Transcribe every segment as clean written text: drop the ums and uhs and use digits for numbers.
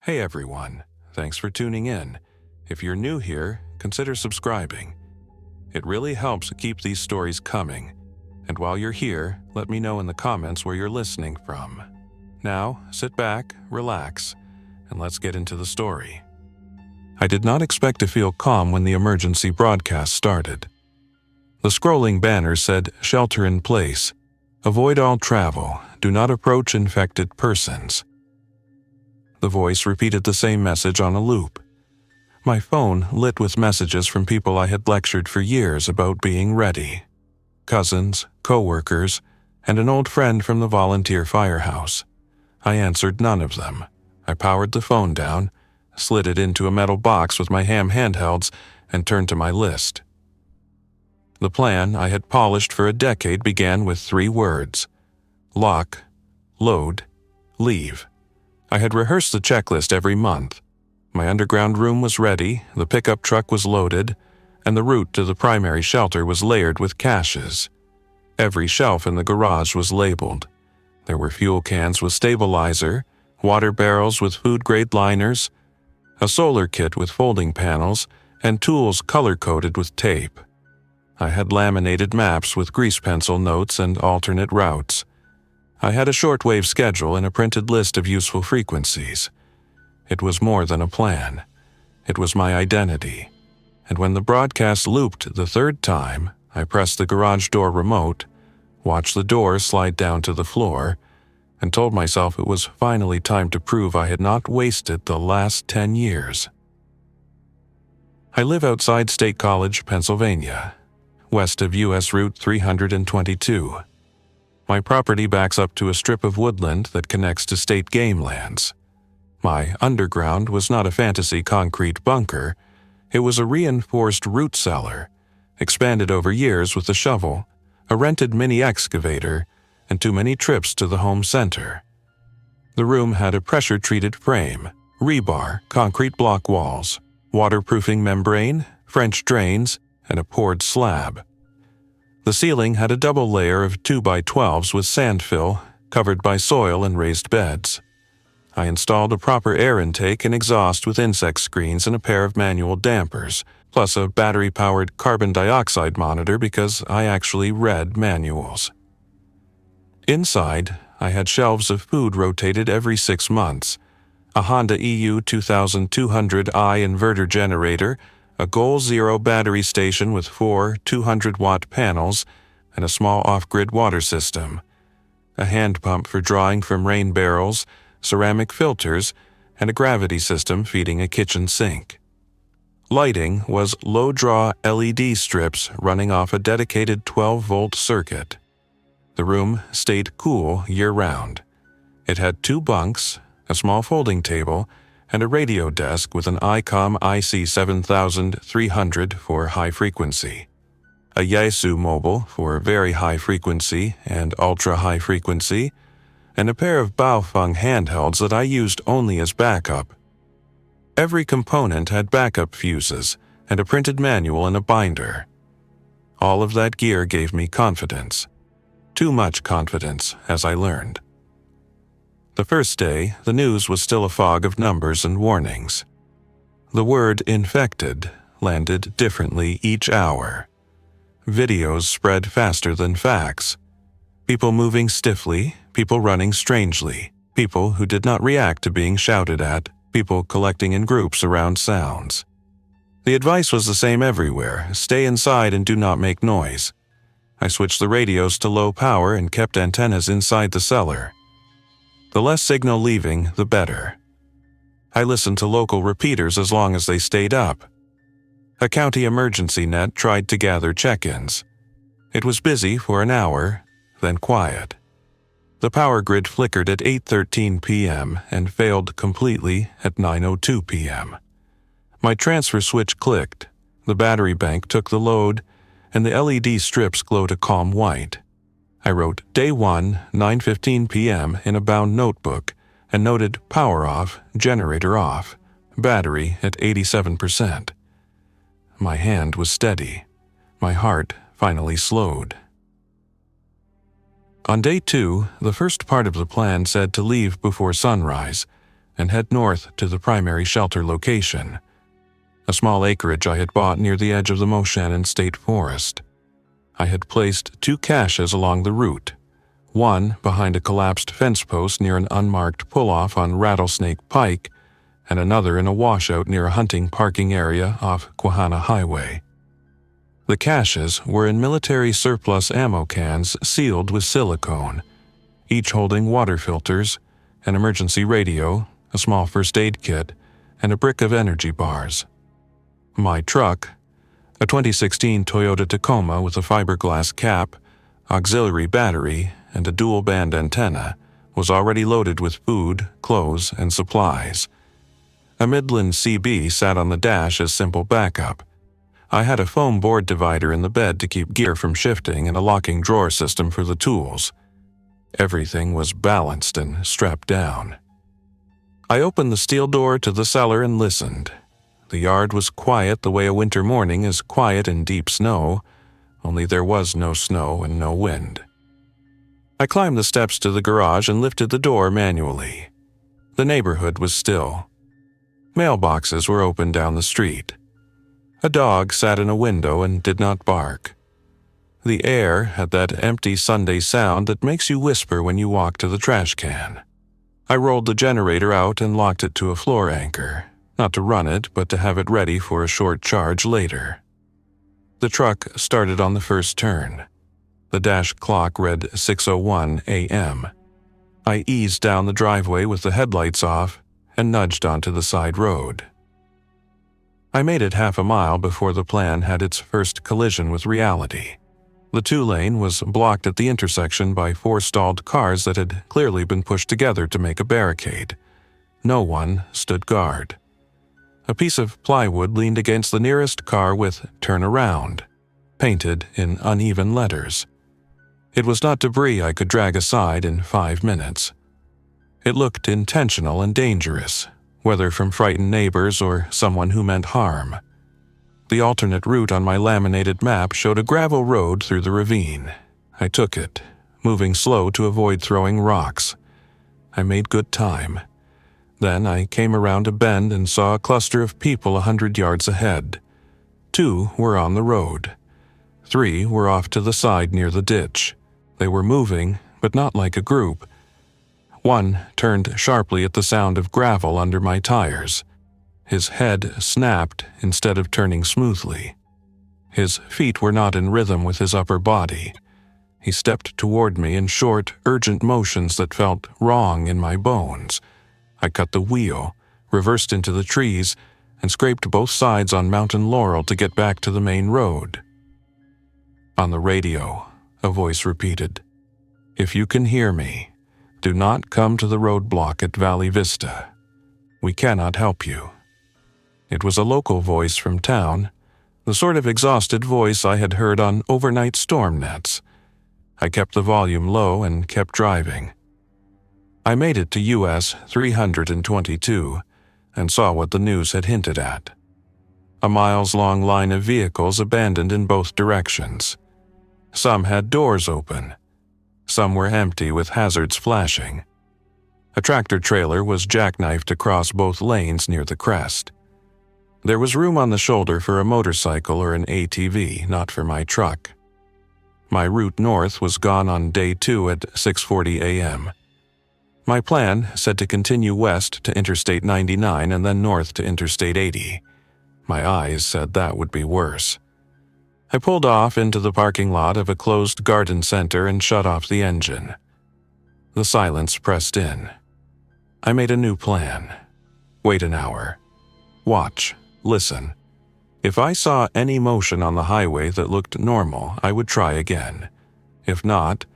Hey everyone, thanks for tuning in. If you're new here, consider subscribing. It really helps keep these stories coming. And while you're here, let me know in the comments where you're listening from. Now, sit back, relax, and let's get into the story. I did not expect to feel calm when the emergency broadcast started. The scrolling banner said, "Shelter in place. Avoid all travel. Do not approach infected persons." The voice repeated the same message on a loop. My phone lit with messages from people I had lectured for years about being ready. Cousins, co-workers, and an old friend from the volunteer firehouse. I answered none of them. I powered the phone down, slid it into a metal box with my handhelds, and turned to my list. The plan I had polished for a decade began with 3 words: lock, load, leave. I had rehearsed the checklist every month. My underground room was ready, the pickup truck was loaded, and the route to the primary shelter was layered with caches. Every shelf in the garage was labeled. There were fuel cans with stabilizer, water barrels with food-grade liners, a solar kit with folding panels, and tools color-coded with tape. I had laminated maps with grease pencil notes and alternate routes. I had a shortwave schedule and a printed list of useful frequencies. It was more than a plan. It was my identity. And when the broadcast looped the 3rd time, I pressed the garage door remote, watched the door slide down to the floor, and told myself it was finally time to prove I had not wasted the last 10 years. I live outside State College, Pennsylvania, west of U.S. Route 322. My property backs up to a strip of woodland that connects to state game lands. My underground was not a fantasy concrete bunker. It was a reinforced root cellar, expanded over years with a shovel, a rented mini excavator, and too many trips to the home center. The room had a pressure-treated frame, rebar, concrete block walls, waterproofing membrane, French drains, and a poured slab. The ceiling had a double layer of 2x12s with sand fill, covered by soil and raised beds. I installed a proper air intake and exhaust with insect screens and a pair of manual dampers, plus a battery-powered carbon dioxide monitor because I actually read manuals. Inside, I had shelves of food rotated every 6 months, a Honda EU 2200i inverter generator, a Goal Zero battery station with 4 200-watt panels, and a small off-grid water system, a hand pump for drawing from rain barrels, ceramic filters, and a gravity system feeding a kitchen sink. Lighting was low-draw LED strips running off a dedicated 12-volt circuit. The room stayed cool year-round. It had 2 bunks, a small folding table, and a radio desk with an ICOM IC7300 for high frequency, a Yaesu mobile for very high frequency and ultra-high frequency, and a pair of Baofeng handhelds that I used only as backup. Every component had backup fuses and a printed manual in a binder. All of that gear gave me confidence. Too much confidence, as I learned. The first day, the news was still a fog of numbers and warnings. The word infected landed differently each hour. Videos spread faster than facts. People moving stiffly, people running strangely, people who did not react to being shouted at, people collecting in groups around sounds. The advice was the same everywhere: stay inside and do not make noise. I switched the radios to low power and kept antennas inside the cellar. The less signal leaving, the better. I listened to local repeaters as long as they stayed up. A county emergency net tried to gather check-ins. It was busy for an hour, then quiet. The power grid flickered at 8:13 p.m. and failed completely at 9:02 p.m. My transfer switch clicked, the battery bank took the load, and the LED strips glowed a calm white. I wrote Day 1, 9:15 p.m. in a bound notebook and noted power off, generator off, battery at 87%. My hand was steady. My heart finally slowed. On Day 2, the first part of the plan said to leave before sunrise, and head north to the primary shelter location, a small acreage I had bought near the edge of the Moshannon State Forest. I had placed 2 caches along the route, one behind a collapsed fence post near an unmarked pull-off on Rattlesnake Pike, and another in a washout near a hunting parking area off Quahana Highway. The caches were in military surplus ammo cans sealed with silicone, each holding water filters, an emergency radio, a small first aid kit, and a brick of energy bars. My truck, a 2016 Toyota Tacoma with a fiberglass cap, auxiliary battery, and a dual-band antenna, was already loaded with food, clothes, and supplies. A Midland CB sat on the dash as simple backup. I had a foam board divider in the bed to keep gear from shifting and a locking drawer system for the tools. Everything was balanced and strapped down. I opened the steel door to the cellar and listened. The yard was quiet the way a winter morning is quiet in deep snow, only there was no snow and no wind. I climbed the steps to the garage and lifted the door manually. The neighborhood was still. Mailboxes were open down the street. A dog sat in a window and did not bark. The air had that empty Sunday sound that makes you whisper when you walk to the trash can. I rolled the generator out and locked it to a floor anchor, not to run it, but to have it ready for a short charge later. The truck started on the first turn. The dash clock read 6:01 a.m. I eased down the driveway with the headlights off and nudged onto the side road. I made it half a mile before the plan had its first collision with reality. The 2-lane was blocked at the intersection by 4 stalled cars that had clearly been pushed together to make a barricade. No one stood guard. A piece of plywood leaned against the nearest car with "Turn around," painted in uneven letters. It was not debris I could drag aside in 5 minutes. It looked intentional and dangerous, whether from frightened neighbors or someone who meant harm. The alternate route on my laminated map showed a gravel road through the ravine. I took it, moving slow to avoid throwing rocks. I made good time. Then I came around a bend and saw a cluster of people 100 yards ahead. 2 were on the road. 3 were off to the side near the ditch. They were moving, but not like a group. One turned sharply at the sound of gravel under my tires. His head snapped instead of turning smoothly. His feet were not in rhythm with his upper body. He stepped toward me in short, urgent motions that felt wrong in my bones. I cut the wheel, reversed into the trees, and scraped both sides on Mountain Laurel to get back to the main road. On the radio, a voice repeated, "If you can hear me, do not come to the roadblock at Valley Vista. We cannot help you." It was a local voice from town, the sort of exhausted voice I had heard on overnight storm nets. I kept the volume low and kept driving. I made it to US 322 and saw what the news had hinted at. A miles-long line of vehicles abandoned in both directions. Some had doors open. Some were empty with hazards flashing. A tractor-trailer was jackknifed across both lanes near the crest. There was room on the shoulder for a motorcycle or an ATV, not for my truck. My route north was gone on day 2 at 6:40 a.m. My plan said to continue west to Interstate 99 and then north to Interstate 80. My eyes said that would be worse. I pulled off into the parking lot of a closed garden center and shut off the engine. The silence pressed in. I made a new plan. Wait an hour. Watch. Listen. If I saw any motion on the highway that looked normal, I would try again. If not,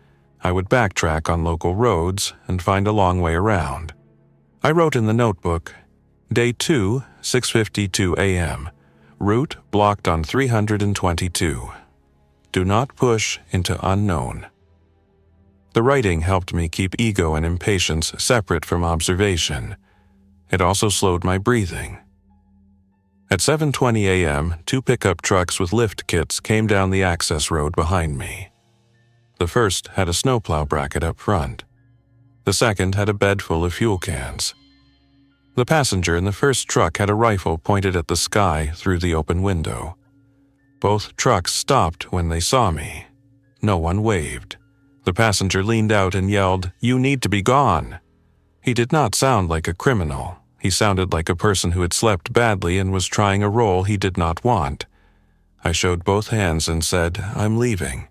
I would backtrack on local roads and find a long way around. I wrote in the notebook, Day 2, 6:52 a.m. Route blocked on 322. Do not push into unknown. The writing helped me keep ego and impatience separate from observation. It also slowed my breathing. At 7:20 a.m., 2 pickup trucks with lift kits came down the access road behind me. The first had a snowplow bracket up front. The second had a bed full of fuel cans. The passenger in the first truck had a rifle pointed at the sky through the open window. Both trucks stopped when they saw me. No one waved. The passenger leaned out and yelled, "You need to be gone." He did not sound like a criminal. He sounded like a person who had slept badly and was trying a role he did not want. I showed both hands and said, "I'm leaving."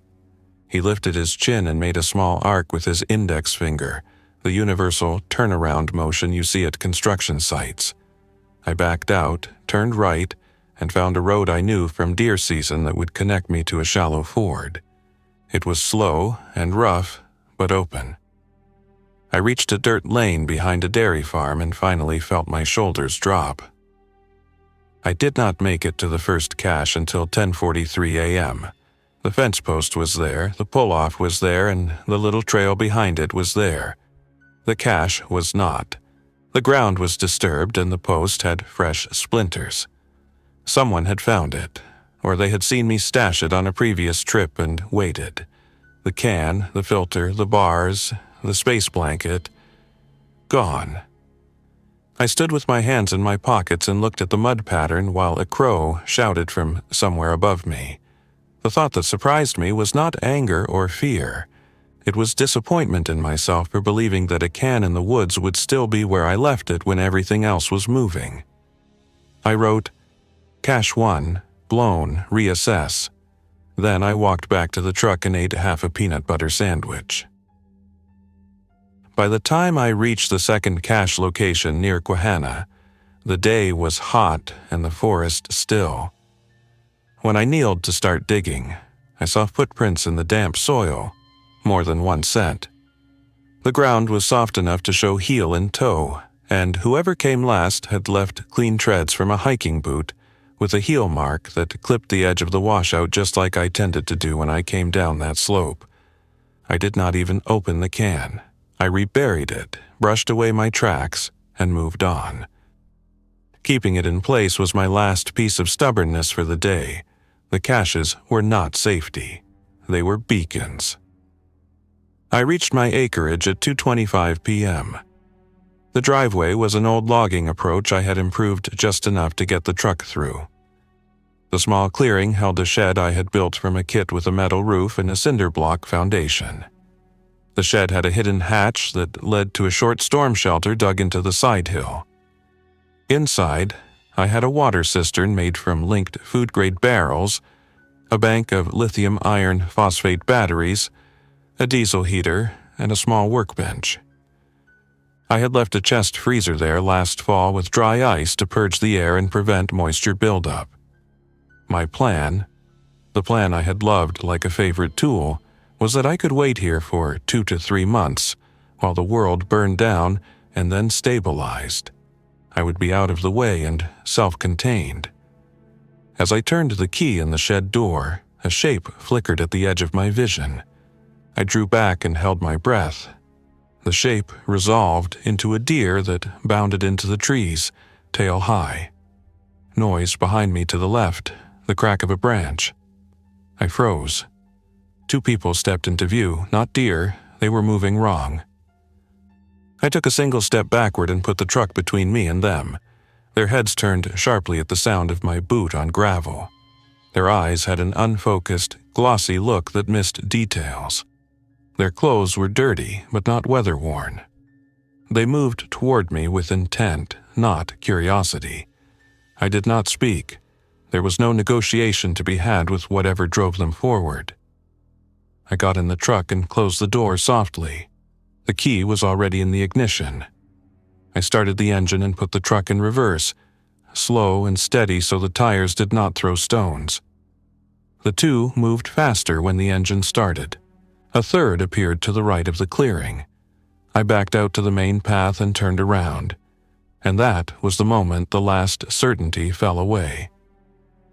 He lifted his chin and made a small arc with his index finger, the universal turnaround motion you see at construction sites. I backed out, turned right, and found a road I knew from deer season that would connect me to a shallow ford. It was slow and rough, but open. I reached a dirt lane behind a dairy farm and finally felt my shoulders drop. I did not make it to the first cache until 10:43 a.m. The fence post was there, the pull-off was there, and the little trail behind it was there. The cache was not. The ground was disturbed and the post had fresh splinters. Someone had found it, or they had seen me stash it on a previous trip and waited. The can, the filter, the bars, the space blanket, gone. I stood with my hands in my pockets and looked at the mud pattern while a crow shouted from somewhere above me. The thought that surprised me was not anger or fear. It was disappointment in myself for believing that a can in the woods would still be where I left it when everything else was moving. I wrote, "Cache 1, blown, reassess." Then I walked back to the truck and ate half a peanut butter sandwich. By the time I reached the second cache location near Quahana, the day was hot and the forest still. When I kneeled to start digging, I saw footprints in the damp soil, more than one set. The ground was soft enough to show heel and toe, and whoever came last had left clean treads from a hiking boot with a heel mark that clipped the edge of the washout just like I tended to do when I came down that slope. I did not even open the can. I reburied it, brushed away my tracks, and moved on. Keeping it in place was my last piece of stubbornness for the day. The caches were not safety. They were beacons. I reached my acreage at 2:25 p.m. The driveway was an old logging approach I had improved just enough to get the truck through. The small clearing held a shed I had built from a kit with a metal roof and a cinder block foundation. The shed had a hidden hatch that led to a short storm shelter dug into the side hill. Inside, I had a water cistern made from linked food-grade barrels, a bank of lithium iron phosphate batteries, a diesel heater, and a small workbench. I had left a chest freezer there last fall with dry ice to purge the air and prevent moisture buildup. My plan, the plan I had loved like a favorite tool, was that I could wait here for 2 to 3 months while the world burned down and then stabilized. I would be out of the way and self-contained. As I turned the key in the shed door, a shape flickered at the edge of my vision. I drew back and held my breath. The shape resolved into a deer that bounded into the trees, tail high. Noise behind me to the left, the crack of a branch. I froze. 2 people stepped into view, not deer, they were moving wrong. I took a single step backward and put the truck between me and them. Their heads turned sharply at the sound of my boot on gravel. Their eyes had an unfocused, glossy look that missed details. Their clothes were dirty, but not weather-worn. They moved toward me with intent, not curiosity. I did not speak. There was no negotiation to be had with whatever drove them forward. I got in the truck and closed the door softly. The key was already in the ignition. I started the engine and put the truck in reverse, slow and steady so the tires did not throw stones. The 2 moved faster when the engine started. A third appeared to the right of the clearing. I backed out to the main path and turned around. And that was the moment the last certainty fell away.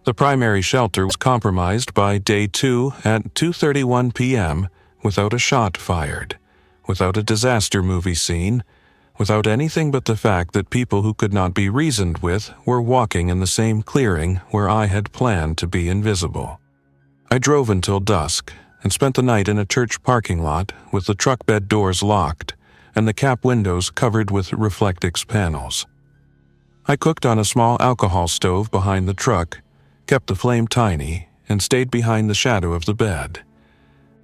The primary shelter was compromised by day 2 at 2:31 p.m. without a shot fired, without a disaster movie scene, without anything but the fact that people who could not be reasoned with were walking in the same clearing where I had planned to be invisible. I drove until dusk and spent the night in a church parking lot with the truck bed doors locked and the cap windows covered with Reflectix panels. I cooked on a small alcohol stove behind the truck, kept the flame tiny, and stayed behind the shadow of the bed.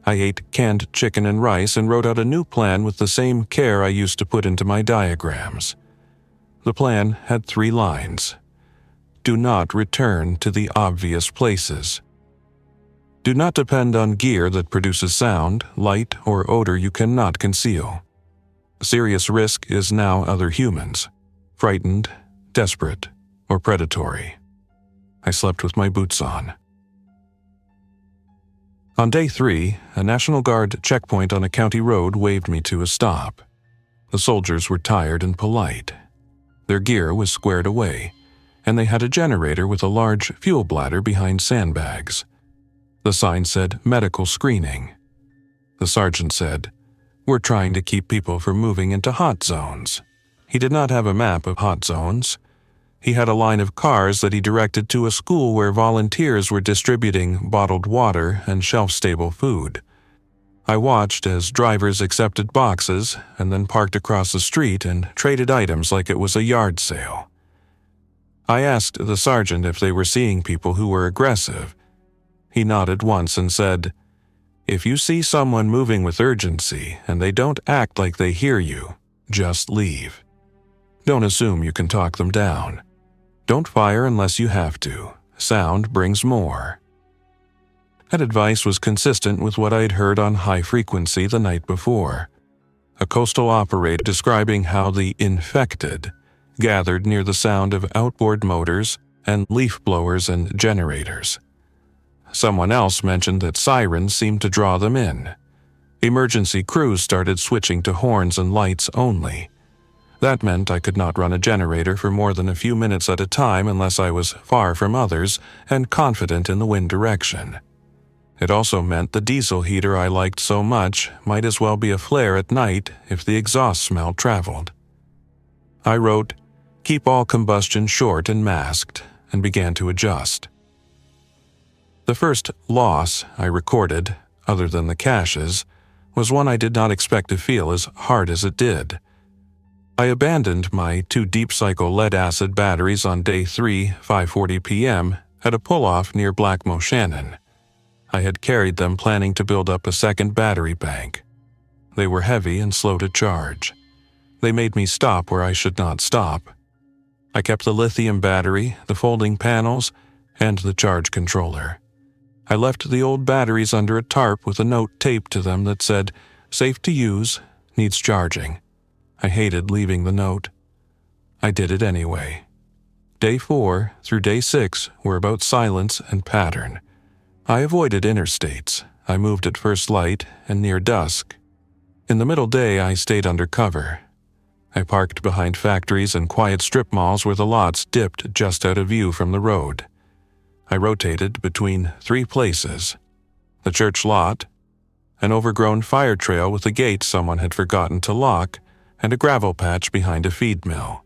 I ate canned chicken and rice and wrote out a new plan with the same care I used to put into my diagrams. The plan had 3 lines. Do not return to the obvious places. Do not depend on gear that produces sound, light, or odor you cannot conceal. Serious risk is now other humans, frightened, desperate, or predatory. I slept with my boots on. On day 3, a National Guard checkpoint on a county road waved me to a stop. The soldiers were tired and polite. Their gear was squared away, and they had a generator with a large fuel bladder behind sandbags. The sign said medical screening. The sergeant said, "We're trying to keep people from moving into hot zones." He did not have a map of hot zones. He had a line of cars that he directed to a school where volunteers were distributing bottled water and shelf-stable food. I watched as drivers accepted boxes and then parked across the street and traded items like it was a yard sale. I asked the sergeant if they were seeing people who were aggressive. He nodded once and said, "If you see someone moving with urgency and they don't act like they hear you, just leave. Don't assume you can talk them down. Don't fire unless you have to. Sound brings more." That advice was consistent with what I'd heard on high frequency the night before. A coastal operator describing how the infected gathered near the sound of outboard motors and leaf blowers and generators. Someone else mentioned that sirens seemed to draw them in. Emergency crews started switching to horns and lights only. That meant I could not run a generator for more than a few minutes at a time unless I was far from others and confident in the wind direction. It also meant the diesel heater I liked so much might as well be a flare at night if the exhaust smell traveled. I wrote, "Keep all combustion short and masked," and began to adjust. The first loss I recorded, other than the caches, was one I did not expect to feel as hard as it did. I abandoned my 2 deep-cycle lead-acid batteries on day 3, 5:40 p.m. at a pull-off near Black Moshannon. I had carried them planning to build up a second battery bank. They were heavy and slow to charge. They made me stop where I should not stop. I kept the lithium battery, the folding panels, and the charge controller. I left the old batteries under a tarp with a note taped to them that said, "Safe to use, needs charging." I hated leaving the note. I did it anyway. Day 4 through day 6 were about silence and pattern. I avoided interstates. I moved at first light and near dusk. In the middle day, I stayed under cover. I parked behind factories and quiet strip malls where the lots dipped just out of view from the road. I rotated between 3 places: the church lot, an overgrown fire trail with a gate someone had forgotten to lock, and a gravel patch behind a feed mill.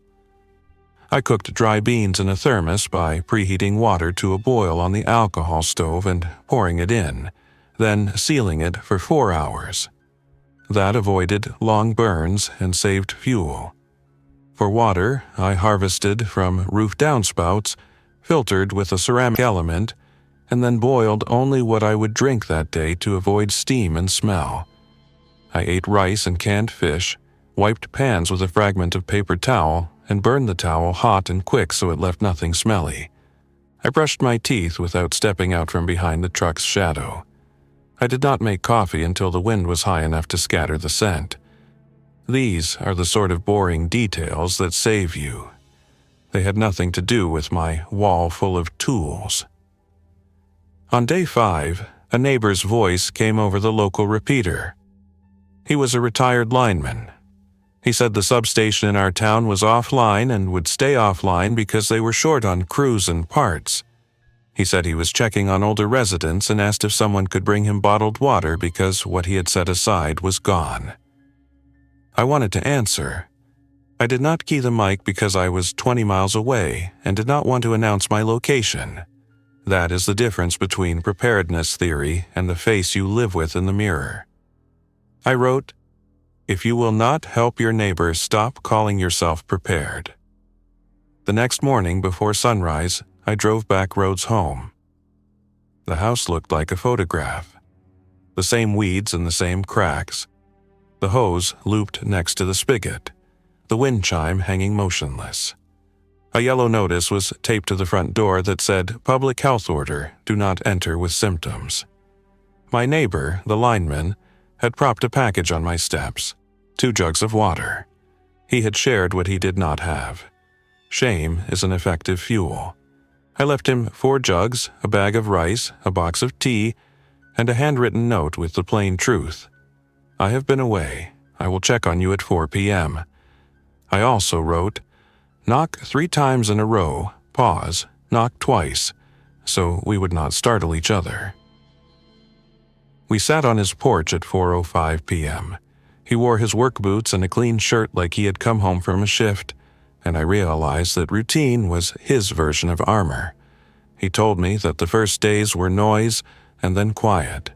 I cooked dry beans in a thermos by preheating water to a boil on the alcohol stove and pouring it in, then sealing it for 4 hours. That avoided long burns and saved fuel. For water, I harvested from roof downspouts, filtered with a ceramic element, and then boiled only what I would drink that day to avoid steam and smell. I ate rice and canned fish, wiped pans with a fragment of paper towel, and burned the towel hot and quick so it left nothing smelly. I brushed my teeth without stepping out from behind the truck's shadow. I did not make coffee until the wind was high enough to scatter the scent. These are the sort of boring details that save you. They had nothing to do with my wall full of tools. On day 5, a neighbor's voice came over the local repeater. He was a retired lineman. He said the substation in our town was offline and would stay offline because they were short on crews and parts. He said he was checking on older residents and asked if someone could bring him bottled water because what he had set aside was gone. I wanted to answer. I did not key the mic because I was 20 miles away and did not want to announce my location. That is the difference between preparedness theory and the face you live with in the mirror. I wrote, "If you will not help your neighbor, stop calling yourself prepared." The next morning before sunrise, I drove back roads home. The house looked like a photograph. The same weeds and the same cracks. The hose looped next to the spigot, the wind chime hanging motionless. A yellow notice was taped to the front door that said, "Public Health Order, do not enter with symptoms." My neighbor, the lineman, had propped a package on my steps, 2 jugs of water. He had shared what he did not have. Shame is an effective fuel. I left him 4 jugs, a bag of rice, a box of tea, and a handwritten note with the plain truth. "I have been away. I will check on you at 4 p.m. I also wrote, "Knock 3 times in a row, pause, knock twice," so we would not startle each other. We sat on his porch at 4:05 p.m. He wore his work boots and a clean shirt like he had come home from a shift, and I realized that routine was his version of armor. He told me that the first days were noise and then quiet.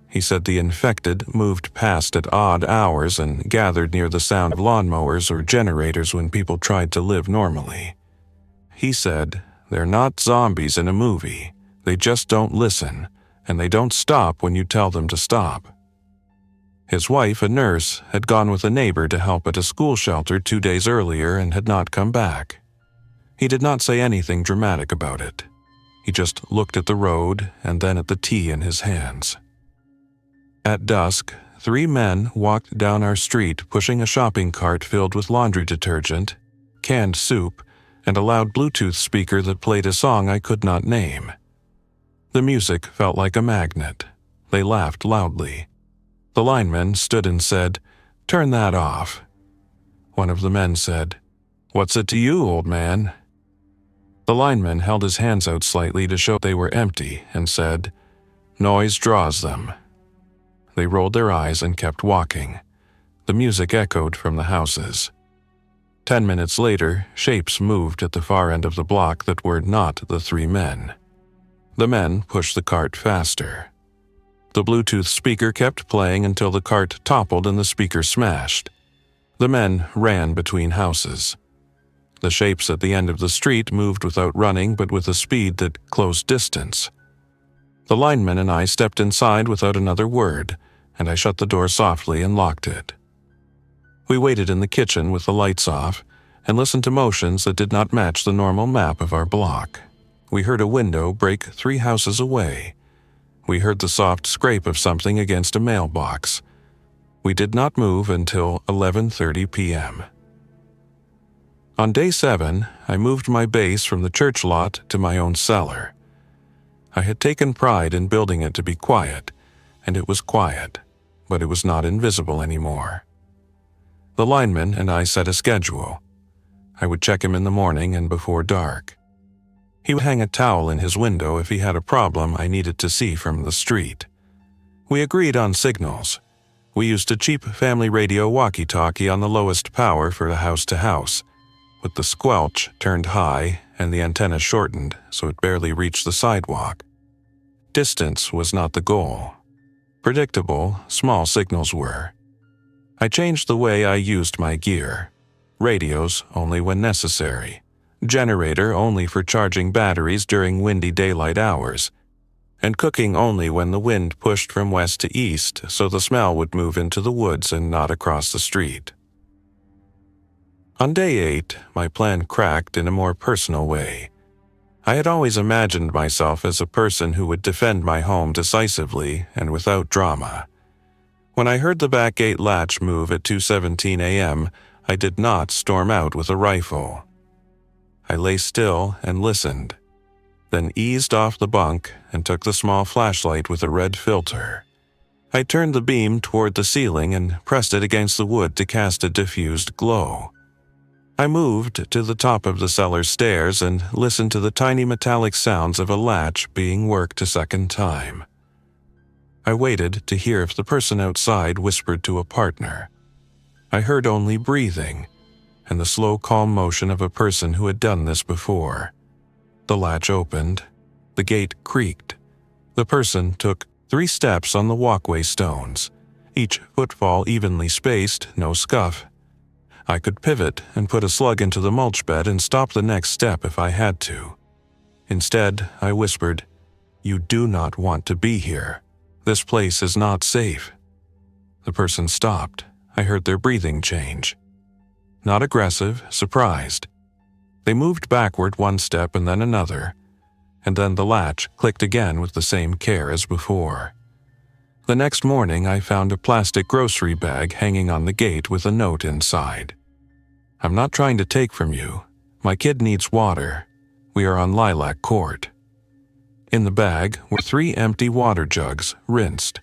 He said the infected moved past at odd hours and gathered near the sound of lawnmowers or generators when people tried to live normally. He said, "They're not zombies in a movie. They just don't listen, and they don't stop when you tell them to stop." His wife, a nurse, had gone with a neighbor to help at a school shelter 2 days earlier and had not come back. He did not say anything dramatic about it. He just looked at the road and then at the tea in his hands. At dusk, 3 men walked down our street pushing a shopping cart filled with laundry detergent, canned soup, and a loud Bluetooth speaker that played a song I could not name. The music felt like a magnet. They laughed loudly. The lineman stood and said, "Turn that off." One of the men said, "What's it to you, old man?" The lineman held his hands out slightly to show they were empty and said, "Noise draws them." They rolled their eyes and kept walking. The music echoed from the houses. 10 minutes later, shapes moved at the far end of the block that were not the 3 men. The men pushed the cart faster. The Bluetooth speaker kept playing until the cart toppled and the speaker smashed. The men ran between houses. The shapes at the end of the street moved without running but with a speed that closed distance. The lineman and I stepped inside without another word, and I shut the door softly and locked it. We waited in the kitchen with the lights off and listened to motions that did not match the normal map of our block. We heard a window break 3 houses away. We heard the soft scrape of something against a mailbox. We did not move until 11:30 p.m. On day 7, I moved my base from the church lot to my own cellar. I had taken pride in building it to be quiet, and it was quiet, but it was not invisible anymore. The lineman and I set a schedule. I would check him in the morning and before dark. He would hang a towel in his window if he had a problem I needed to see from the street. We agreed on signals. We used a cheap family radio walkie-talkie on the lowest power for the house-to-house, with the squelch turned high and the antenna shortened so it barely reached the sidewalk. Distance was not the goal. Predictable, small signals were. I changed the way I used my gear. Radios only when necessary. Generator only for charging batteries during windy daylight hours, and cooking only when the wind pushed from west to east so the smell would move into the woods and not across the street. On day 8, my plan cracked in a more personal way. I had always imagined myself as a person who would defend my home decisively and without drama. When I heard the back gate latch move at 2:17 a.m., I did not storm out with a rifle. I lay still and listened, then eased off the bunk and took the small flashlight with a red filter. I turned the beam toward the ceiling and pressed it against the wood to cast a diffused glow. I moved to the top of the cellar stairs and listened to the tiny metallic sounds of a latch being worked a second time. I waited to hear if the person outside whispered to a partner. I heard only breathing and the slow, calm motion of a person who had done this before. The latch opened. The gate creaked. The person took 3 steps on the walkway stones, each footfall evenly spaced, no scuff. I could pivot and put a slug into the mulch bed and stop the next step if I had to. Instead, I whispered, "You do not want to be here. This place is not safe." The person stopped. I heard their breathing change. Not aggressive, surprised. They moved backward one step and then another, and then the latch clicked again with the same care as before. The next morning, I found a plastic grocery bag hanging on the gate with a note inside. "I'm not trying to take from you. My kid needs water. We are on Lilac Court." In the bag were 3 empty water jugs, rinsed.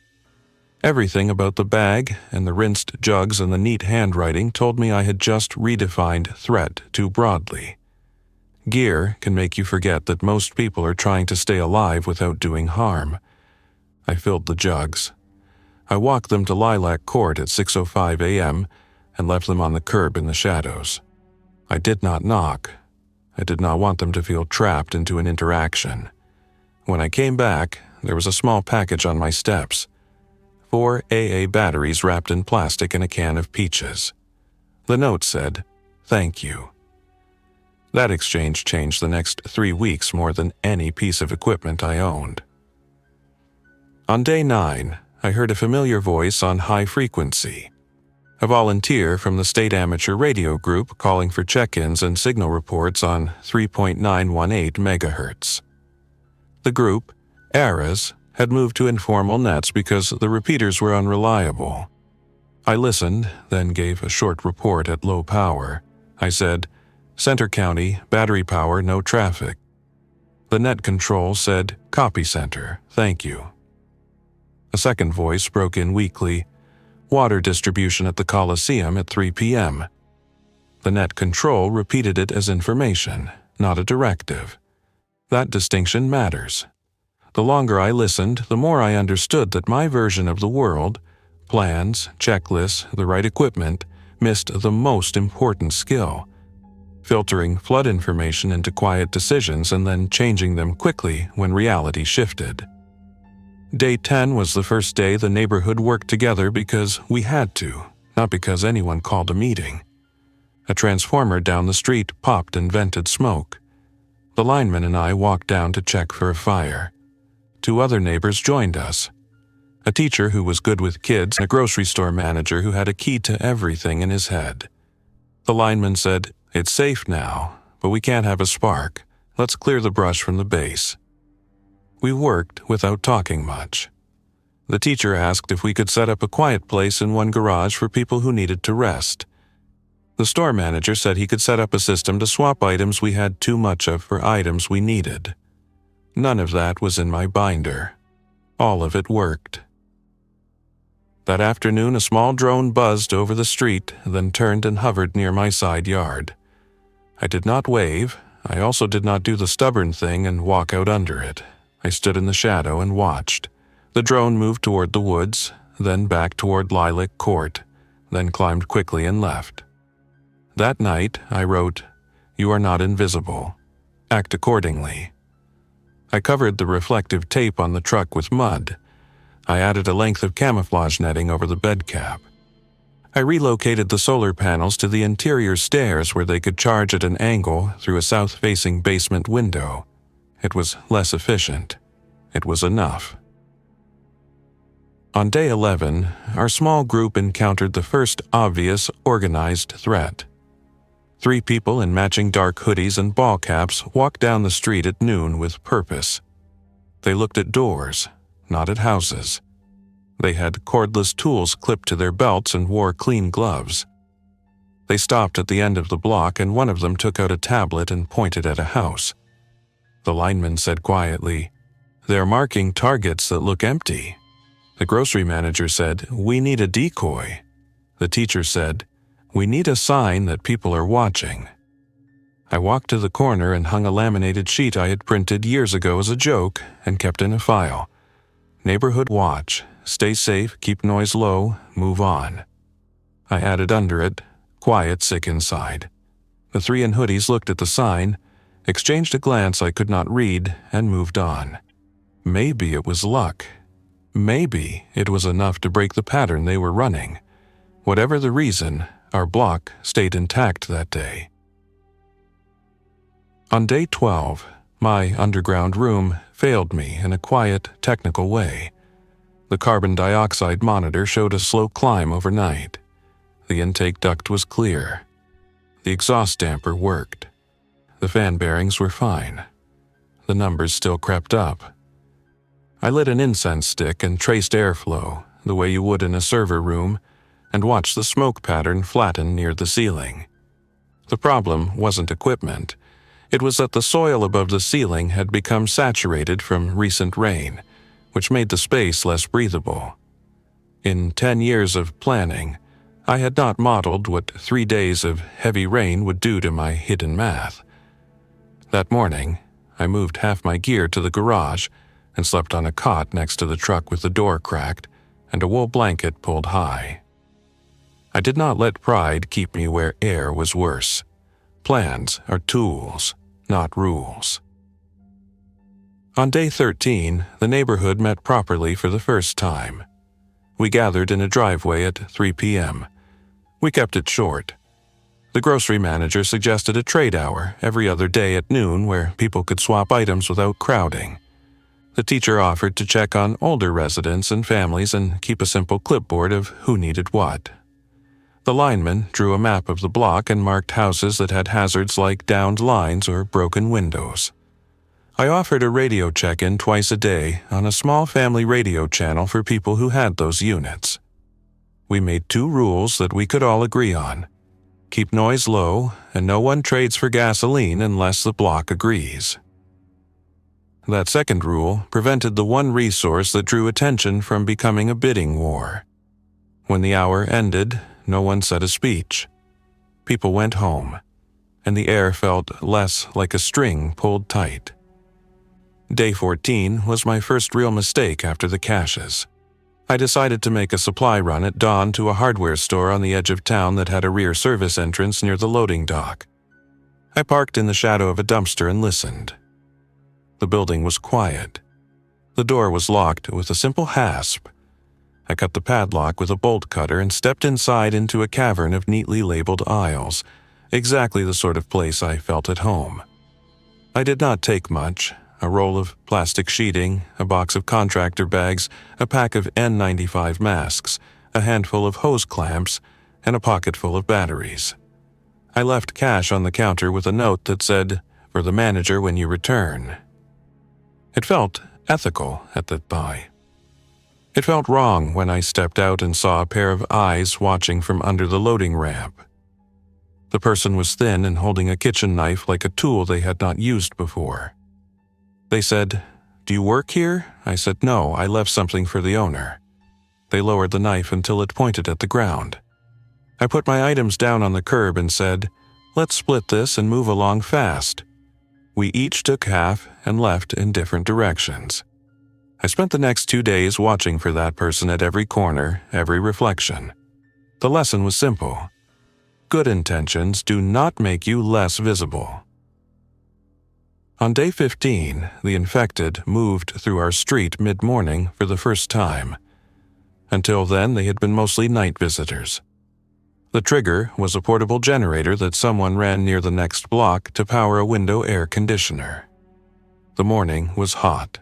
Everything about the bag and the rinsed jugs and the neat handwriting told me I had just redefined threat too broadly. Gear can make you forget that most people are trying to stay alive without doing harm. I filled the jugs. I walked them to Lilac Court at 6:05 a.m. and left them on the curb in the shadows. I did not knock. I did not want them to feel trapped into an interaction. When I came back, there was a small package on my steps. 4 AA batteries wrapped in plastic and a can of peaches. The note said, "Thank you." That exchange changed the next 3 weeks more than any piece of equipment I owned. On day 9, I heard a familiar voice on high frequency. A volunteer from the state amateur radio group calling for check-ins and signal reports on 3.918 megahertz. The group, ARAS, had moved to informal nets because the repeaters were unreliable. I listened, then gave a short report at low power. I said, "Center County, battery power, no traffic." The net control said, "Copy center, thank you." A second voice broke in weakly, "Water distribution at the Coliseum at 3 p.m. The net control repeated it as information, not a directive. That distinction matters. The longer I listened, the more I understood that my version of the world, plans, checklists, the right equipment, missed the most important skill: filtering flood information into quiet decisions and then changing them quickly when reality shifted. Day 10 was the first day the neighborhood worked together because we had to, not because anyone called a meeting. A transformer down the street popped and vented smoke. The lineman and I walked down to check for a fire. 2 other neighbors joined us. A teacher who was good with kids and a grocery store manager who had a key to everything in his head. The lineman said, "It's safe now, but we can't have a spark. Let's clear the brush from the base." We worked without talking much. The teacher asked if we could set up a quiet place in one garage for people who needed to rest. The store manager said he could set up a system to swap items we had too much of for items we needed. None of that was in my binder. All of it worked. That afternoon, a small drone buzzed over the street, then turned and hovered near my side yard. I did not wave. I also did not do the stubborn thing and walk out under it. I stood in the shadow and watched. The drone moved toward the woods, then back toward Lilac Court, then climbed quickly and left. That night, I wrote, "You are not invisible. Act accordingly." I covered the reflective tape on the truck with mud. I added a length of camouflage netting over the bed cap. I relocated the solar panels to the interior stairs where they could charge at an angle through a south-facing basement window. It was less efficient. It was enough. On day 11, our small group encountered the first obvious, organized threat. 3 people in matching dark hoodies and ball caps walked down the street at noon with purpose. They looked at doors, not at houses. They had cordless tools clipped to their belts and wore clean gloves. They stopped at the end of the block and one of them took out a tablet and pointed at a house. The lineman said quietly, "They're marking targets that look empty." The grocery manager said, "We need a decoy." The teacher said, "We need a sign that people are watching." I walked to the corner and hung a laminated sheet I had printed years ago as a joke and kept in a file. "Neighborhood watch. Stay safe, keep noise low, move on." I added under it, "Quiet, sick inside." The 3 in hoodies looked at the sign, exchanged a glance I could not read, and moved on. Maybe it was luck. Maybe it was enough to break the pattern they were running. Whatever the reason, Our block stayed intact that day. On day 12, my underground room failed me in a quiet, technical way. The carbon dioxide monitor showed a slow climb overnight. The intake duct was clear. The exhaust damper worked. The fan bearings were fine. The numbers still crept up. I lit an incense stick and traced airflow, the way you would in a server room, and watched the smoke pattern flatten near the ceiling. The problem wasn't equipment. It was that the soil above the ceiling had become saturated from recent rain, which made the space less breathable. In 10 years of planning, I had not modeled what 3 days of heavy rain would do to my hidden math. That morning, I moved half my gear to the garage and slept on a cot next to the truck with the door cracked and a wool blanket pulled high. I did not let pride keep me where air was worse. Plans are tools, not rules. On day 13, the neighborhood met properly for the first time. We gathered in a driveway at 3 p.m. We kept it short. The grocery manager suggested a trade hour every other day at noon where people could swap items without crowding. The teacher offered to check on older residents and families and keep a simple clipboard of who needed what. The lineman drew a map of the block and marked houses that had hazards like downed lines or broken windows. I offered a radio check-in twice a day on a small family radio channel for people who had those units. We made 2 rules that we could all agree on. Keep noise low, and no one trades for gasoline unless the block agrees. That second rule prevented the one resource that drew attention from becoming a bidding war. When the hour ended, no one said a speech. People went home, and the air felt less like a string pulled tight. Day 14 was my first real mistake after the caches. I decided to make a supply run at dawn to a hardware store on the edge of town that had a rear service entrance near the loading dock. I parked in the shadow of a dumpster and listened. The building was quiet. The door was locked with a simple hasp. I cut the padlock with a bolt cutter and stepped inside into a cavern of neatly labeled aisles, exactly the sort of place I felt at home. I did not take much: a roll of plastic sheeting, a box of contractor bags, a pack of N95 masks, a handful of hose clamps, and a pocket full of batteries. I left cash on the counter with a note that said, "For the manager when you return." It felt ethical at that buy. It felt wrong when I stepped out and saw a pair of eyes watching from under the loading ramp. The person was thin and holding a kitchen knife like a tool they had not used before. They said, "Do you work here?" I said, "No, I left something for the owner." They lowered the knife until it pointed at the ground. I put my items down on the curb and said, "Let's split this and move along fast." We each took half and left in different directions. I spent the next 2 days watching for that person at every corner, every reflection. The lesson was simple. Good intentions do not make you less visible. On day 15, the infected moved through our street mid-morning for the first time. Until then, they had been mostly night visitors. The trigger was a portable generator that someone ran near the next block to power a window air conditioner. The morning was hot.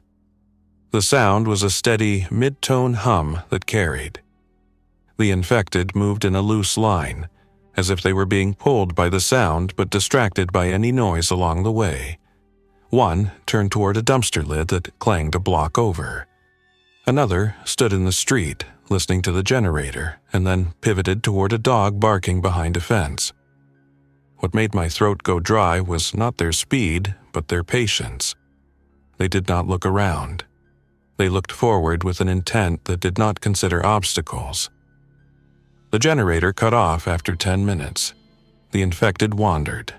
The sound was a steady, mid-tone hum that carried. The infected moved in a loose line, as if they were being pulled by the sound but distracted by any noise along the way. One turned toward a dumpster lid that clanged a block over. Another stood in the street, listening to the generator, and then pivoted toward a dog barking behind a fence. What made my throat go dry was not their speed, but their patience. They did not look around. They looked forward with an intent that did not consider obstacles. The generator cut off after 10 minutes. The infected wandered.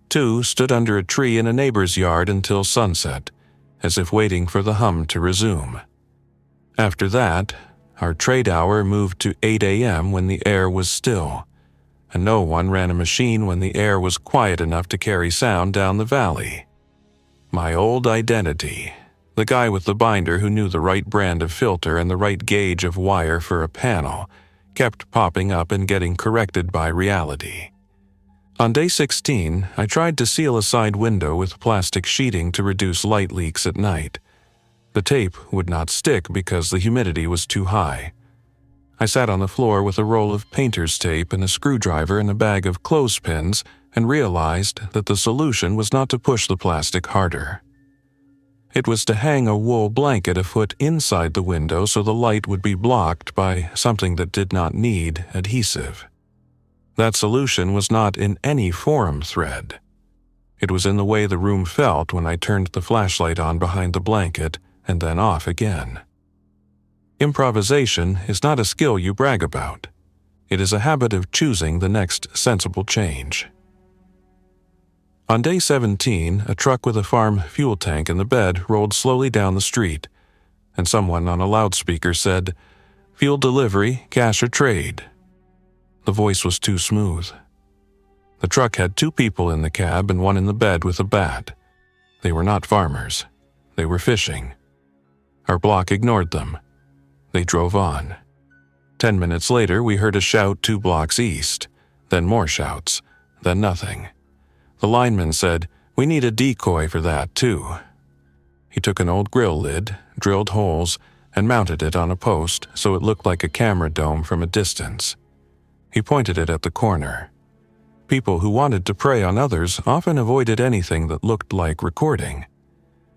2 stood under a tree in a neighbor's yard until sunset, as if waiting for the hum to resume. After that, our trade hour moved to 8 a.m. when the air was still, and no one ran a machine when the air was quiet enough to carry sound down the valley. My old identity, the guy with the binder who knew the right brand of filter and the right gauge of wire for a panel, kept popping up and getting corrected by reality. On day 16, I tried to seal a side window with plastic sheeting to reduce light leaks at night. The tape would not stick because the humidity was too high. I sat on the floor with a roll of painter's tape and a screwdriver and a bag of clothespins and realized that the solution was not to push the plastic harder. It was to hang a wool blanket a foot inside the window so the light would be blocked by something that did not need adhesive. That solution was not in any forum thread. It was in the way the room felt when I turned the flashlight on behind the blanket and then off again. Improvisation is not a skill you brag about. It is a habit of choosing the next sensible change. On day 17, a truck with a farm fuel tank in the bed rolled slowly down the street, and someone on a loudspeaker said, "Fuel delivery, cash or trade." The voice was too smooth. The truck had 2 people in the cab and one in the bed with a bat. They were not farmers. They were fishing. Our block ignored them. They drove on. 10 minutes later, we heard a shout 2 blocks east, then more shouts, then nothing. The lineman said, "We need a decoy for that, too." He took an old grill lid, drilled holes, and mounted it on a post so it looked like a camera dome from a distance. He pointed it at the corner. People who wanted to prey on others often avoided anything that looked like recording.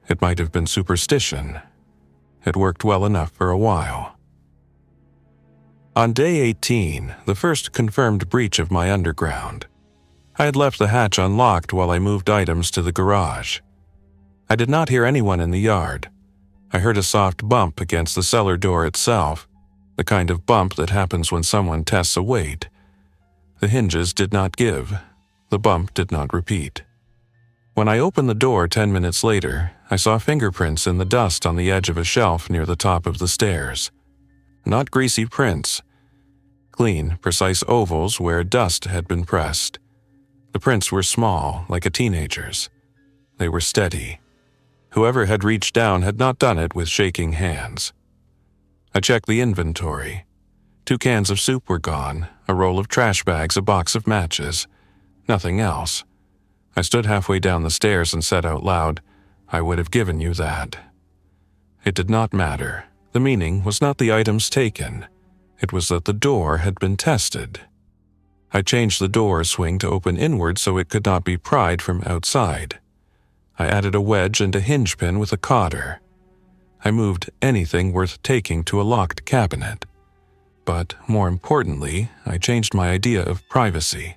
It might have been superstition. It worked well enough for a while. On day 18, the first confirmed breach of my underground. I had left the hatch unlocked while I moved items to the garage. I did not hear anyone in the yard. I heard a soft bump against the cellar door itself, the kind of bump that happens when someone tests a weight. The hinges did not give. The bump did not repeat. When I opened the door 10 minutes later, I saw fingerprints in the dust on the edge of a shelf near the top of the stairs. Not greasy prints. Clean, precise ovals where dust had been pressed. The prints were small, like a teenager's. They were steady. Whoever had reached down had not done it with shaking hands. I checked the inventory. 2 cans of soup were gone, a roll of trash bags, a box of matches. Nothing else. I stood halfway down the stairs and said out loud, "I would have given you that." It did not matter. The meaning was not the items taken. It was that the door had been tested. I changed the door swing to open inward so it could not be pried from outside. I added a wedge and a hinge pin with a cotter. I moved anything worth taking to a locked cabinet. But more importantly, I changed my idea of privacy.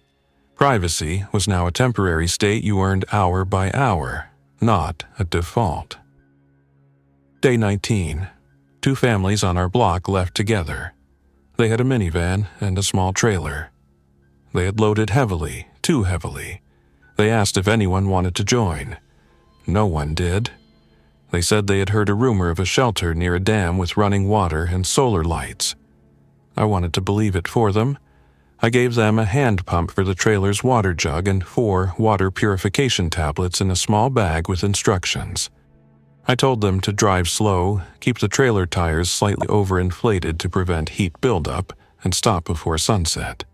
Privacy was now a temporary state you earned hour by hour, not a default. Day 19. 2 families on our block left together. They had a minivan and a small trailer. They had loaded heavily, too heavily. They asked if anyone wanted to join. No one did. They said they had heard a rumor of a shelter near a dam with running water and solar lights. I wanted to believe it for them. I gave them a hand pump for the trailer's water jug and 4 water purification tablets in a small bag with instructions. I told them to drive slow, keep the trailer tires slightly overinflated to prevent heat buildup, and stop before sunset.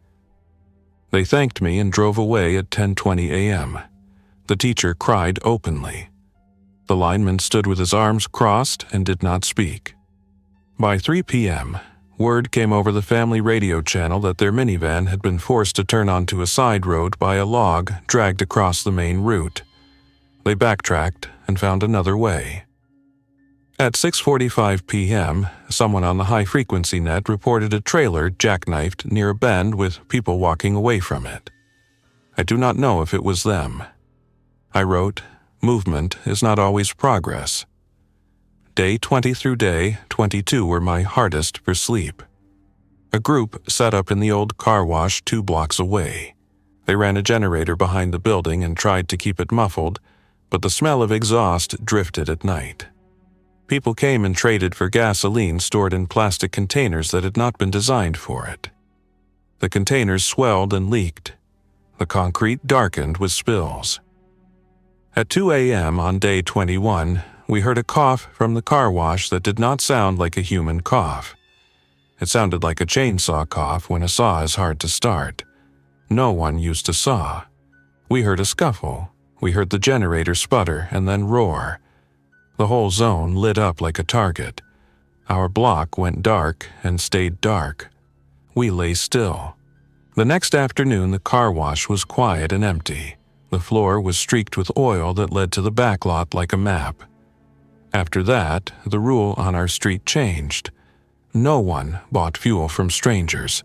They thanked me and drove away at 10:20 a.m. The teacher cried openly. The lineman stood with his arms crossed and did not speak. By 3 p.m., word came over the family radio channel that their minivan had been forced to turn onto a side road by a log dragged across the main route. They backtracked and found another way. At 6:45 p.m., someone on the high-frequency net reported a trailer jackknifed near a bend with people walking away from it. I do not know if it was them. I wrote, "Movement is not always progress." Day 20 through day 22 were my hardest for sleep. A group set up in the old car wash 2 blocks away. They ran a generator behind the building and tried to keep it muffled, but the smell of exhaust drifted at night. People came and traded for gasoline stored in plastic containers that had not been designed for it. The containers swelled and leaked. The concrete darkened with spills. At 2 a.m. on day 21, we heard a cough from the car wash that did not sound like a human cough. It sounded like a chainsaw cough when a saw is hard to start. No one used a saw. We heard a scuffle. We heard the generator sputter and then roar. The whole zone lit up like a target. Our block went dark and stayed dark. We lay still. The next afternoon, the car wash was quiet and empty. The floor was streaked with oil that led to the backlot like a map. After that, the rule on our street changed. No one bought fuel from strangers.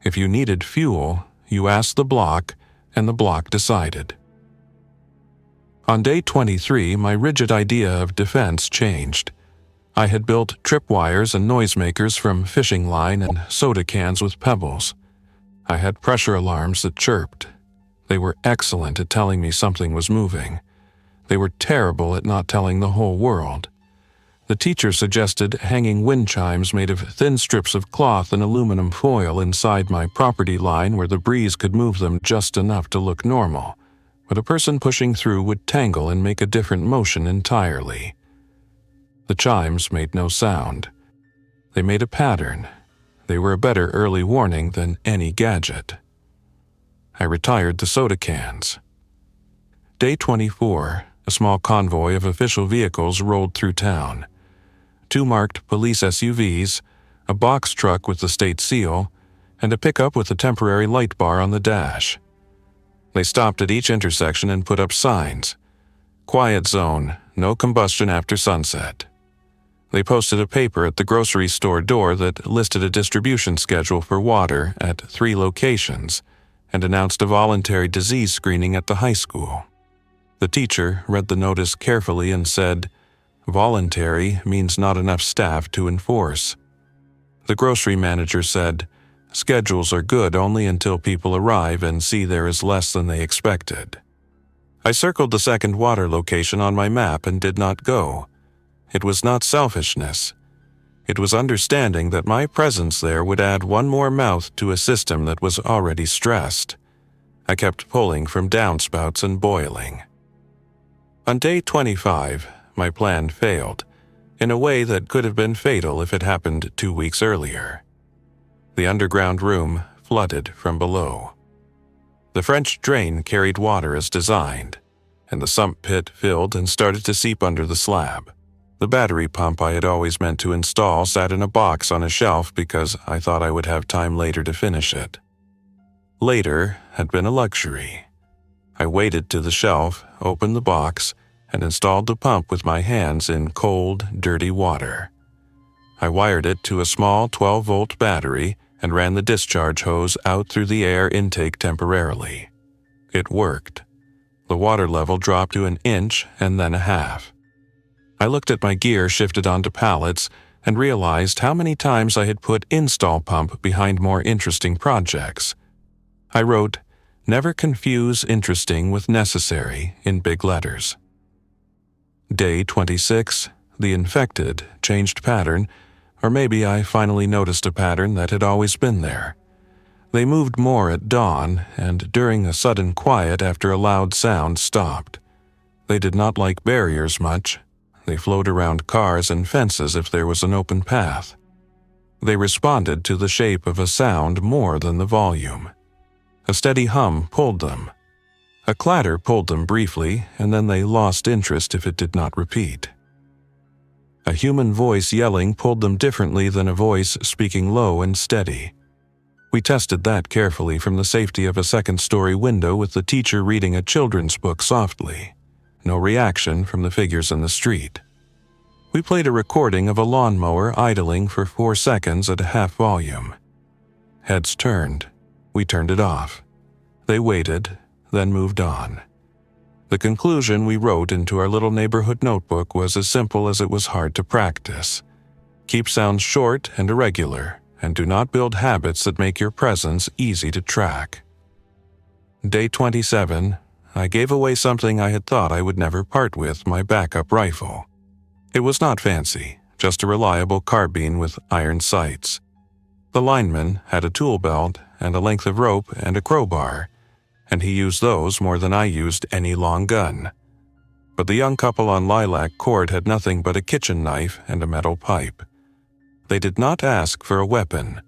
If you needed fuel, you asked the block, and the block decided. On day 23, my rigid idea of defense changed. I had built tripwires and noisemakers from fishing line and soda cans with pebbles. I had pressure alarms that chirped. They were excellent at telling me something was moving. They were terrible at not telling the whole world. The teacher suggested hanging wind chimes made of thin strips of cloth and aluminum foil inside my property line where the breeze could move them just enough to look normal, but a person pushing through would tangle and make a different motion entirely. The chimes made no sound. They made a pattern. They were a better early warning than any gadget. I retired the soda cans. Day 24, a small convoy of official vehicles rolled through town. 2 marked police SUVs, a box truck with the state seal, and a pickup with a temporary light bar on the dash. They stopped at each intersection and put up signs. Quiet zone, no combustion after sunset. They posted a paper at the grocery store door that listed a distribution schedule for water at 3 locations and announced a voluntary disease screening at the high school. The teacher read the notice carefully and said, "Voluntary means not enough staff to enforce." The grocery manager said, "Schedules are good only until people arrive and see there is less than they expected." I circled the second water location on my map and did not go. It was not selfishness. It was understanding that my presence there would add one more mouth to a system that was already stressed. I kept pulling from downspouts and boiling. On day 25, my plan failed, in a way that could have been fatal if it happened 2 weeks earlier. The underground room flooded from below. The French drain carried water as designed, and the sump pit filled and started to seep under the slab. The battery pump I had always meant to install sat in a box on a shelf because I thought I would have time later to finish it. Later had been a luxury. I waded to the shelf, opened the box, and installed the pump with my hands in cold, dirty water. I wired it to a small 12-volt battery and ran the discharge hose out through the air intake temporarily. It worked. The water level dropped to 1 inch and then 1/2. I looked at my gear shifted onto pallets and realized how many times I had put install pump behind more interesting projects. I wrote, "Never confuse interesting with necessary" in big letters. Day 26, the infected changed pattern, or maybe I finally noticed a pattern that had always been there. They moved more at dawn, and during a sudden quiet after a loud sound stopped. They did not like barriers much. They flowed around cars and fences if there was an open path. They responded to the shape of a sound more than the volume. A steady hum pulled them. A clatter pulled them briefly, and then they lost interest if it did not repeat. A human voice yelling pulled them differently than a voice speaking low and steady. We tested that carefully from the safety of a second-story window with the teacher reading a children's book softly. No reaction from the figures in the street. We played a recording of a lawnmower idling for 4 seconds at 1/2 volume. Heads turned. We turned it off. They waited, then moved on. The conclusion we wrote into our little neighborhood notebook was as simple as it was hard to practice. Keep sounds short and irregular, and do not build habits that make your presence easy to track. Day 27, I gave away something I had thought I would never part with, my backup rifle. It was not fancy, just a reliable carbine with iron sights. The lineman had a tool belt and a length of rope and a crowbar, and he used those more than I used any long gun. But the young couple on lilac cord had nothing but a kitchen knife and a metal pipe. They did not ask for a weapon.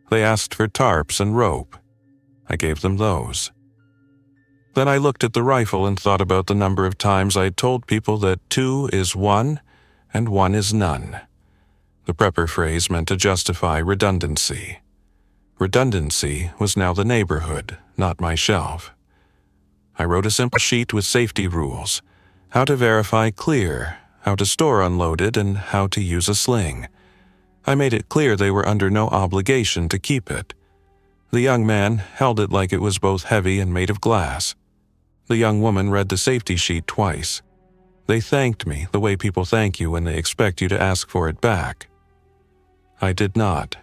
They asked for tarps and rope. I gave them those. Then I looked at the rifle and thought about the number of times I had told people that 2 is 1 and 1 is none. The prepper phrase meant to justify redundancy. Redundancy was now the neighborhood, not my shelf. I wrote a simple sheet with safety rules: how to verify clear, how to store unloaded, and how to use a sling. I made it clear they were under no obligation to keep it. The young man held it like it was both heavy and made of glass. The young woman read the safety sheet twice. They thanked me the way people thank you when they expect you to ask for it back. I did not.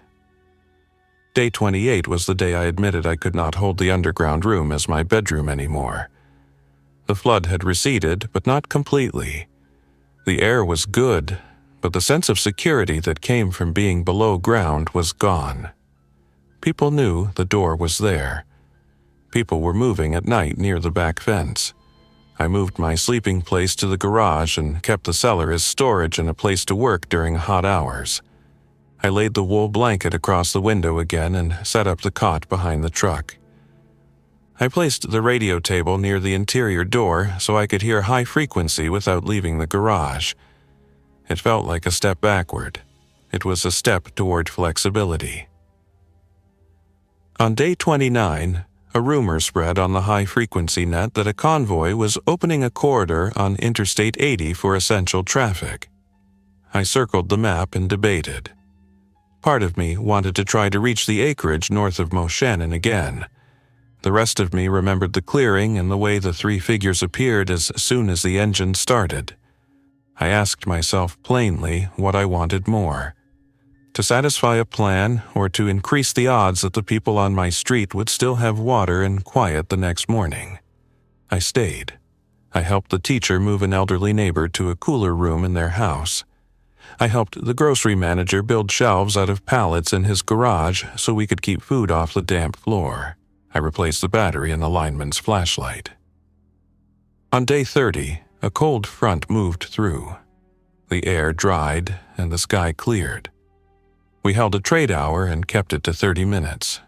Day 28 was the day I admitted I could not hold the underground room as my bedroom anymore. The flood had receded, but not completely. The air was good, but the sense of security that came from being below ground was gone. People knew the door was there. People were moving at night near the back fence. I moved my sleeping place to the garage and kept the cellar as storage and a place to work during hot hours. I laid the wool blanket across the window again and set up the cot behind the truck. I placed the radio table near the interior door so I could hear high frequency without leaving the garage. It felt like a step backward. It was a step toward flexibility. On day 29, a rumor spread on the high-frequency net that a convoy was opening a corridor on Interstate 80 for essential traffic. I circled the map and debated. Part of me wanted to try to reach the acreage north of Moshannon again. The rest of me remembered the clearing and the way the 3 figures appeared as soon as the engine started. I asked myself plainly what I wanted more: to satisfy a plan or to increase the odds that the people on my street would still have water and quiet the next morning. I stayed. I helped the teacher move an elderly neighbor to a cooler room in their house. I helped the grocery manager build shelves out of pallets in his garage so we could keep food off the damp floor. I replaced the battery in the lineman's flashlight. On day 30, a cold front moved through. The air dried and the sky cleared. We held a trade hour and kept it to 30 minutes.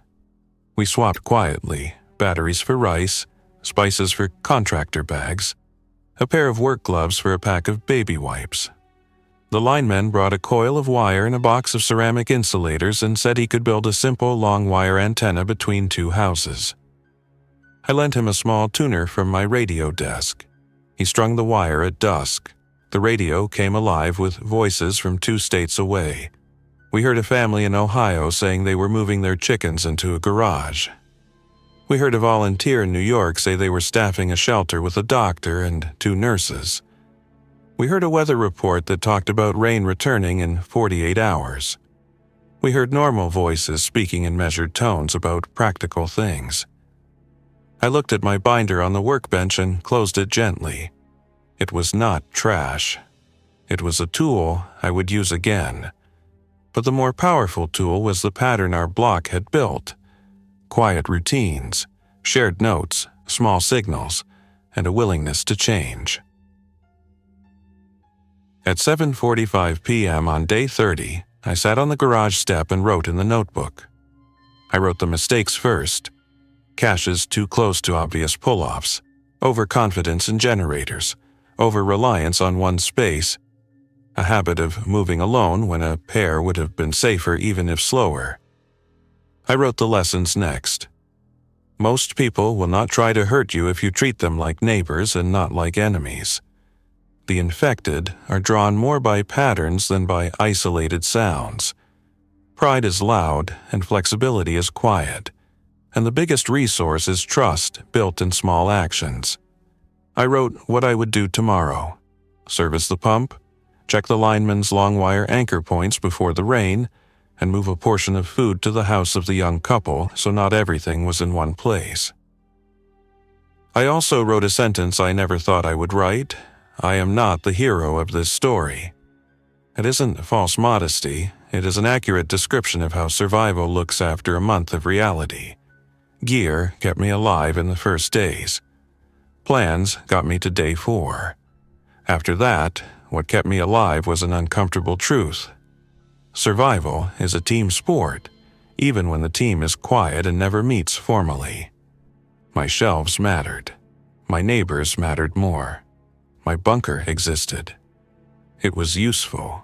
We swapped quietly: batteries for rice, spices for contractor bags, a pair of work gloves for a pack of baby wipes. The lineman brought a coil of wire and a box of ceramic insulators and said he could build a simple long wire antenna between 2 houses. I lent him a small tuner from my radio desk. He strung the wire at dusk. The radio came alive with voices from 2 states away. We heard a family in Ohio saying they were moving their chickens into a garage. We heard a volunteer in New York say they were staffing a shelter with a doctor and 2 nurses. We heard a weather report that talked about rain returning in 48 hours. We heard normal voices speaking in measured tones about practical things. I looked at my binder on the workbench and closed it gently. It was not trash. It was a tool I would use again. But the more powerful tool was the pattern our block had built: quiet routines, shared notes, small signals, and a willingness to change. At 7:45 p.m. on day 30, I sat on the garage step and wrote in the notebook. I wrote the mistakes first: caches too close to obvious pull-offs, overconfidence in generators, over-reliance on one space, a habit of moving alone when a pair would have been safer even if slower. I wrote the lessons next. Most people will not try to hurt you if you treat them like neighbors and not like enemies. The infected are drawn more by patterns than by isolated sounds. Pride is loud and flexibility is quiet, and the biggest resource is trust built in small actions. I wrote what I would do tomorrow: service the pump, check the lineman's long wire anchor points before the rain, and move a portion of food to the house of the young couple so not everything was in one place. I also wrote a sentence I never thought I would write: I am not the hero of this story. It isn't false modesty, it is an accurate description of how survival looks after a month of reality. Gear kept me alive in the first days. Plans got me to day 4. After that, what kept me alive was an uncomfortable truth. Survival is a team sport, even when the team is quiet and never meets formally. My shelves mattered. My neighbors mattered more. My bunker existed. It was useful.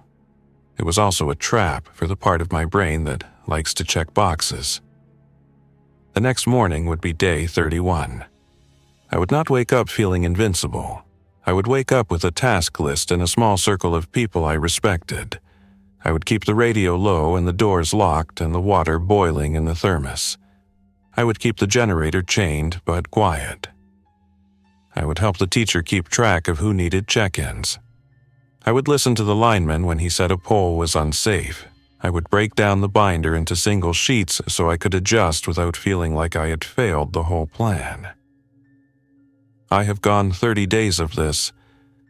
It was also a trap for the part of my brain that likes to check boxes. The next morning would be day 31. I would not wake up feeling invincible. I would wake up with a task list and a small circle of people I respected. I would keep the radio low and the doors locked and the water boiling in the thermos. I would keep the generator chained but quiet. I would help the teacher keep track of who needed check-ins. I would listen to the lineman when he said a pole was unsafe. I would break down the binder into single sheets so I could adjust without feeling like I had failed the whole plan. I have gone 30 days of this,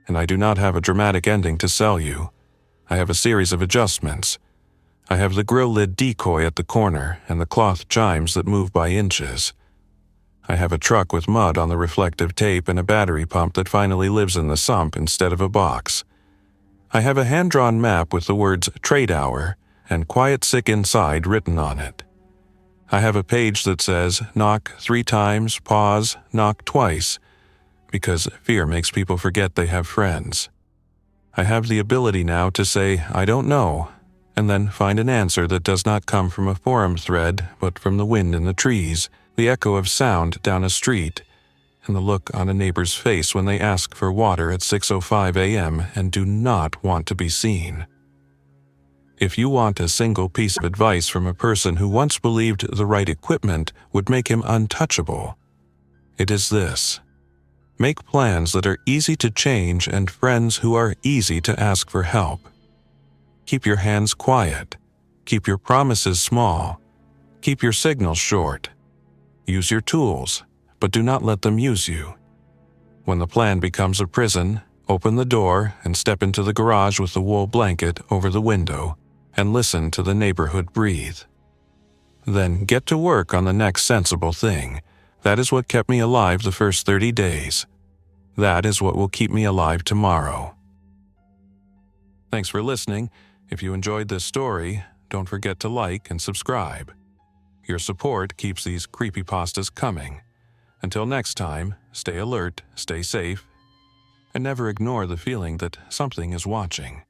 and I do not have a dramatic ending to sell you. I have a series of adjustments. I have the grill lid decoy at the corner and the cloth chimes that move by inches. I have a truck with mud on the reflective tape and a battery pump that finally lives in the sump instead of a box. I have a hand-drawn map with the words "Trade Hour" and "Quiet Sick Inside" written on it. I have a page that says "Knock 3 times, pause, knock twice," because fear makes people forget they have friends. I have the ability now to say, "I don't know," and then find an answer that does not come from a forum thread, but from the wind in the trees, the echo of sound down a street, and the look on a neighbor's face when they ask for water at 6:05 a.m. and do not want to be seen. If you want a single piece of advice from a person who once believed the right equipment would make him untouchable, it is this. Make plans that are easy to change and friends who are easy to ask for help. Keep your hands quiet. Keep your promises small. Keep your signals short. Use your tools, but do not let them use you. When the plan becomes a prison, open the door and step into the garage with the wool blanket over the window and listen to the neighborhood breathe. Then get to work on the next sensible thing. That is what kept me alive the first 30 days. That is what will keep me alive tomorrow. Thanks for listening. If you enjoyed this story, don't forget to like and subscribe. Your support keeps these creepypastas coming. Until next time, stay alert, stay safe, and never ignore the feeling that something is watching.